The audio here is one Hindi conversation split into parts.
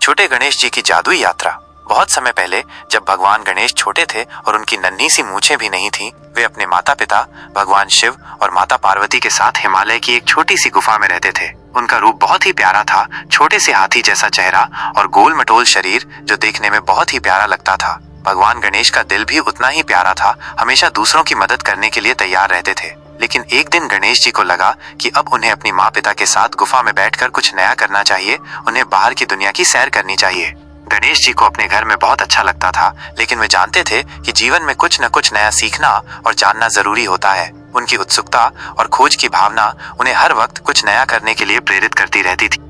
छोटे गणेश जी की जादुई यात्रा। बहुत समय पहले जब भगवान गणेश छोटे थे और उनकी नन्ही सी मूछें भी नहीं थी, वे अपने माता पिता भगवान शिव और माता पार्वती के साथ हिमालय की एक छोटी सी गुफा में रहते थे। उनका रूप बहुत ही प्यारा था, छोटे से हाथी जैसा चेहरा और गोल मटोल शरीर जो देखने में बहुत ही प्यारा लगता था। भगवान गणेश का दिल भी उतना ही प्यारा था, हमेशा दूसरों की मदद करने के लिए तैयार रहते थे। लेकिन एक दिन गणेश जी को लगा कि अब उन्हें अपनी माँ पिता के साथ गुफा में बैठकर कुछ नया करना चाहिए, उन्हें बाहर की दुनिया की सैर करनी चाहिए। गणेश जी को अपने घर में बहुत अच्छा लगता था, लेकिन वे जानते थे कि जीवन में कुछ न कुछ नया सीखना और जानना जरूरी होता है। उनकी उत्सुकता और खोज की भावना उन्हें हर वक्त कुछ नया करने के लिए प्रेरित करती रहती थी।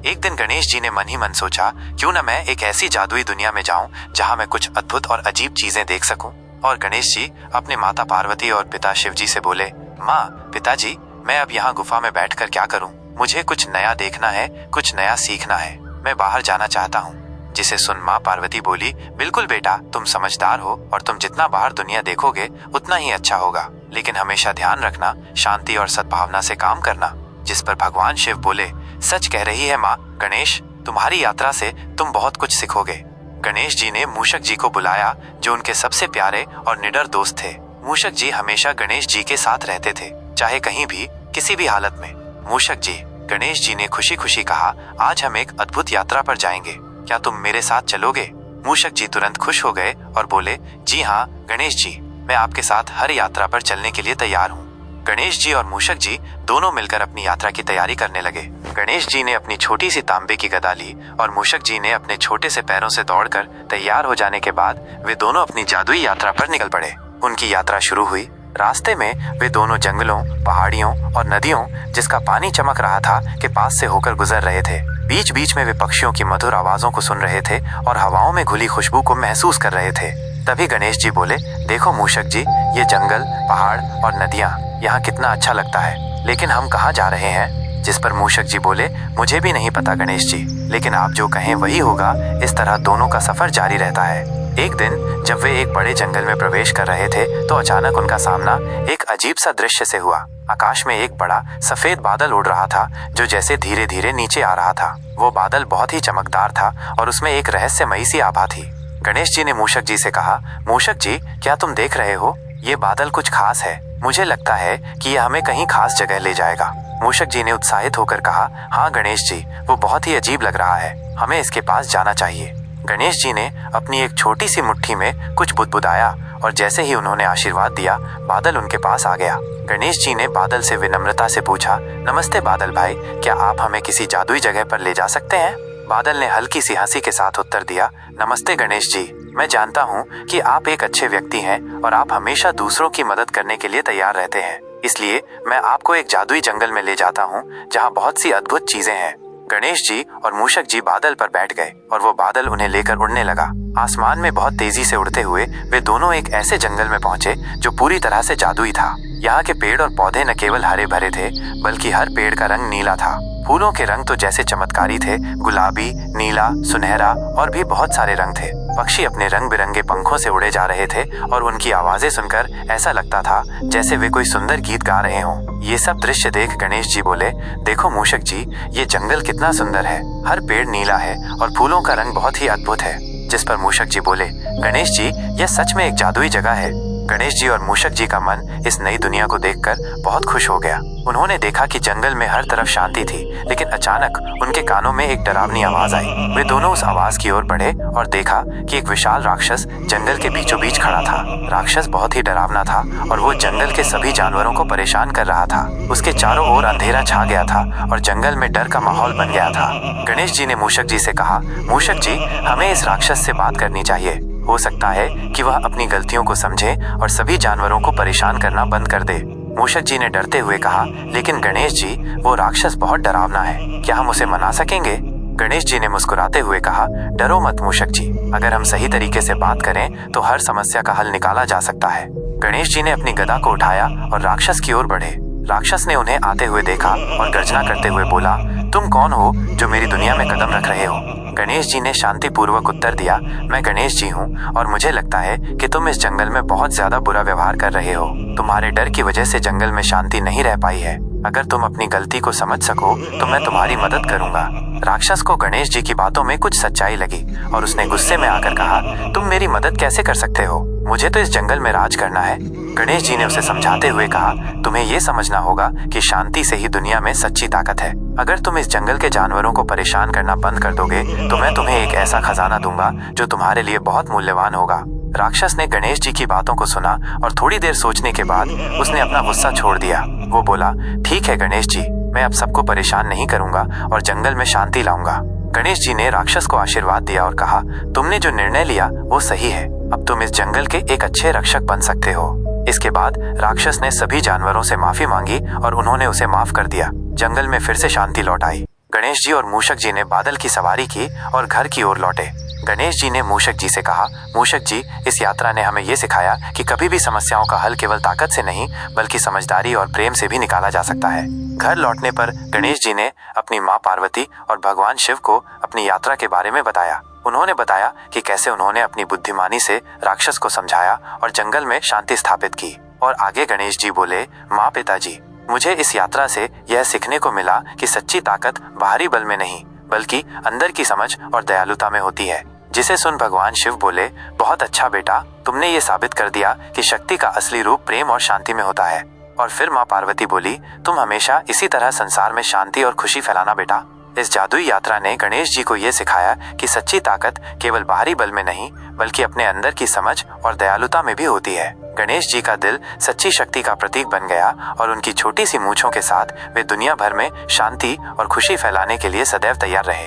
एक दिन गणेश जी ने मन ही मन सोचा, क्यों न मैं एक ऐसी जादुई दुनिया में जाऊं जहां मैं कुछ अद्भुत और अजीब चीजें देख सकूं। और गणेश जी अपने माता पार्वती और पिता शिव जी से बोले, माँ पिताजी, मैं अब यहाँ गुफा में बैठकर क्या करूं? मुझे कुछ नया देखना है, कुछ नया सीखना है, मैं बाहर जाना चाहता हूँ। जिसे सुन माँ पार्वती बोली, बिल्कुल बेटा, तुम समझदार हो और तुम जितना बाहर दुनिया देखोगे उतना ही अच्छा होगा, लेकिन हमेशा ध्यान रखना, शांति और सद्भावना से काम करना। जिस पर भगवान शिव बोले, सच कह रही है माँ, गणेश तुम्हारी यात्रा से तुम बहुत कुछ सीखोगे। गणेश जी ने मूषक जी को बुलाया, जो उनके सबसे प्यारे और निडर दोस्त थे। मूषक जी हमेशा गणेश जी के साथ रहते थे, चाहे कहीं भी, किसी भी हालत में। मूषक जी, गणेश जी ने खुशी खुशी कहा, आज हम एक अद्भुत यात्रा पर जाएंगे, क्या तुम मेरे साथ चलोगे? मूषक जी तुरंत खुश हो गए और बोले, जी हाँ गणेश जी, मैं आपके साथ हर यात्रा पर चलने के लिए तैयार हूँ। गणेश जी और मूषक जी दोनों मिलकर अपनी यात्रा की तैयारी करने लगे। गणेश जी ने अपनी छोटी सी तांबे की गदा ली और मूषक जी ने अपने छोटे से पैरों से दौड़कर तैयार हो जाने के बाद वे दोनों अपनी जादुई यात्रा पर निकल पड़े। उनकी यात्रा शुरू हुई। रास्ते में वे दोनों जंगलों, पहाड़ियों और नदियों जिसका पानी चमक रहा था के पास से होकर गुजर रहे थे। बीच बीच में वे पक्षियों की मधुर आवाजों को सुन रहे थे और हवाओं में घुली खुशबू को महसूस कर रहे थे। तभी गणेश जी बोले, देखो मूषक जी, ये जंगल, पहाड़ और नदियाँ, यहाँ कितना अच्छा लगता है, लेकिन हम कहाँ जा रहे हैं? जिस पर मूषक जी बोले, मुझे भी नहीं पता गणेश जी, लेकिन आप जो कहें वही होगा। इस तरह दोनों का सफर जारी रहता है। एक दिन जब वे एक बड़े जंगल में प्रवेश कर रहे थे तो अचानक उनका सामना एक अजीब सा दृश्य से हुआ। आकाश में एक बड़ा सफेद बादल उड़ रहा था, जो जैसे धीरे धीरे नीचे आ रहा था। वो बादल बहुत ही चमकदार था और उसमें एक रहस्यमयी सी आभा थी। गणेश जी ने मूषक जी से कहा, मूषक जी, क्या तुम देख रहे हो? ये बादल कुछ खास है, मुझे लगता है कि यह हमें कहीं खास जगह ले जाएगा। मूषक जी ने उत्साहित होकर कहा, हाँ गणेश जी, वो बहुत ही अजीब लग रहा है, हमें इसके पास जाना चाहिए। गणेश जी ने अपनी एक छोटी सी मुट्ठी में कुछ बुदबुदाया और जैसे ही उन्होंने आशीर्वाद दिया, बादल उनके पास आ गया। गणेश जी ने बादल से विनम्रता से पूछा, नमस्ते बादल भाई, क्या आप हमें किसी जादुई जगह पर ले जा सकते हैं? बादल ने हल्की सी हंसी के साथ उत्तर दिया, नमस्ते गणेश जी, मैं जानता हूँ कि आप एक अच्छे व्यक्ति हैं और आप हमेशा दूसरों की मदद करने के लिए तैयार रहते हैं, इसलिए मैं आपको एक जादुई जंगल में ले जाता हूँ जहाँ बहुत सी अद्भुत चीजें हैं। गणेश जी और मूषक जी बादल पर बैठ गए और वो बादल उन्हें लेकर उड़ने लगा। आसमान में बहुत तेजी से उड़ते हुए वे दोनों एक ऐसे जंगल में पहुंचे जो पूरी तरह से जादुई था। यहाँ के पेड़ और पौधे न केवल हरे भरे थे, बल्कि हर पेड़ का रंग नीला था। फूलों के रंग तो जैसे चमत्कारी थे, गुलाबी, नीला, सुनहरा और भी बहुत सारे रंग थे। पक्षी अपने रंग बिरंगे पंखों से उड़े जा रहे थे और उनकी आवाजें सुनकर ऐसा लगता था जैसे वे कोई सुंदर गीत गा रहे हों। ये सब दृश्य देख गणेश जी बोले, देखो मूषक जी, ये जंगल कितना सुंदर है, हर पेड़ नीला है और फूलों का रंग बहुत ही अद्भुत है। जिस पर मूषक जी बोले, गणेश जी, यह सच में एक जादुई जगह है। गणेश जी और मूषक जी का मन इस नई दुनिया को देखकर बहुत खुश हो गया। उन्होंने देखा कि जंगल में हर तरफ शांति थी, लेकिन अचानक उनके कानों में एक डरावनी आवाज आई। वे दोनों उस आवाज की ओर बढ़े और देखा कि एक विशाल राक्षस जंगल के बीचों बीच खड़ा था। राक्षस बहुत ही डरावना था और वो जंगल के सभी जानवरों को परेशान कर रहा था। उसके चारों ओर अंधेरा छा गया था और जंगल में डर का माहौल बन गया था। गणेश जी ने मूषक जी से कहा, मूषक जी, हमें इस राक्षस से बात करनी चाहिए, हो सकता है कि वह अपनी गलतियों को समझे और सभी जानवरों को परेशान करना बंद कर दे। मूषक जी ने डरते हुए कहा, लेकिन गणेश जी, वो राक्षस बहुत डरावना है, क्या हम उसे मना सकेंगे? गणेश जी ने मुस्कुराते हुए कहा, डरो मत मूषक जी, अगर हम सही तरीके से बात करें तो हर समस्या का हल निकाला जा सकता है। गणेश जी ने अपनी गदा को उठाया और राक्षस की ओर बढ़े। राक्षस ने उन्हें आते हुए देखा और गर्जना करते हुए बोला, तुम कौन हो जो मेरी दुनिया में कदम रख रहे हो? गणेश जी ने शांतिपूर्वक उत्तर दिया, मैं गणेश जी हूँ और मुझे लगता है कि तुम इस जंगल में बहुत ज्यादा बुरा व्यवहार कर रहे हो। तुम्हारे डर की वजह से जंगल में शांति नहीं रह पाई है। अगर तुम अपनी गलती को समझ सको तो मैं तुम्हारी मदद करूंगा। राक्षस को गणेश जी की बातों में कुछ सच्चाई लगी और उसने गुस्से में आकर कहा, तुम मेरी मदद कैसे कर सकते हो? मुझे तो इस जंगल में राज करना है। गणेश जी ने उसे समझाते हुए कहा, तुम्हें ये समझना होगा कि शांति से ही दुनिया में सच्ची ताकत है। अगर तुम इस जंगल के जानवरों को परेशान करना बंद कर दोगे तो मैं तुम्हें एक ऐसा खजाना दूंगा जो तुम्हारे लिए बहुत मूल्यवान होगा। राक्षस ने गणेश जी की बातों को सुना और थोड़ी देर सोचने के बाद उसने अपना गुस्सा छोड़ दिया। वो बोला, ठीक है गणेश जी, मैं अब सबको परेशान नहीं करूंगा और जंगल में शांति लाऊंगा। गणेश जी ने राक्षस को आशीर्वाद दिया और कहा, तुमने जो निर्णय लिया वो सही है। अब तुम इस जंगल के एक अच्छे रक्षक बन सकते हो। इसके बाद राक्षस ने सभी जानवरों से माफी मांगी और उन्होंने उसे माफ कर दिया। जंगल में फिर से शांति लौट आई। गणेश जी और मूषक जी ने बादल की सवारी की और घर की ओर लौटे। गणेश जी ने मूषक जी से कहा, मूषक जी, इस यात्रा ने हमें ये सिखाया कि कभी भी समस्याओं का हल केवल ताकत से नहीं बल्कि समझदारी और प्रेम से भी निकाला जा सकता है। घर लौटने पर गणेश जी ने अपनी माँ पार्वती और भगवान शिव को अपनी यात्रा के बारे में बताया। उन्होंने बताया कि कैसे उन्होंने अपनी बुद्धिमानी से राक्षस को समझाया और जंगल में शांति स्थापित की। और आगे गणेश जी बोले, माँ पिताजी, मुझे इस यात्रा से यह सीखने को मिला कि सच्ची ताकत बाहरी बल में नहीं बल्कि अंदर की समझ और दयालुता में होती है। जिसे सुन भगवान शिव बोले, बहुत अच्छा बेटा, तुमने ये साबित कर दिया कि शक्ति का असली रूप प्रेम और शांति में होता है। और फिर माँ पार्वती बोली, तुम हमेशा इसी तरह संसार में शांति और खुशी फैलाना बेटा। इस जादुई यात्रा ने गणेश जी को ये सिखाया कि सच्ची ताकत केवल बाहरी बल में नहीं बल्कि अपने अंदर की समझ और दयालुता में भी होती है। गणेश जी का दिल सच्ची शक्ति का प्रतीक बन गया और उनकी छोटी सी मूंछों के साथ वे दुनिया भर में शांति और खुशी फैलाने के लिए सदैव तैयार रहे।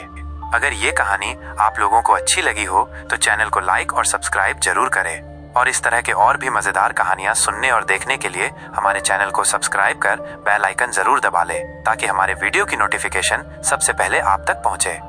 अगर ये कहानी आप लोगों को अच्छी लगी हो तो चैनल को लाइक और सब्सक्राइब जरूर करें और इस तरह के और भी मजेदार कहानियां सुनने और देखने के लिए हमारे चैनल को सब्सक्राइब कर बेल आइकन जरूर दबा लें ताकि हमारे वीडियो की नोटिफिकेशन सबसे पहले आप तक पहुंचे।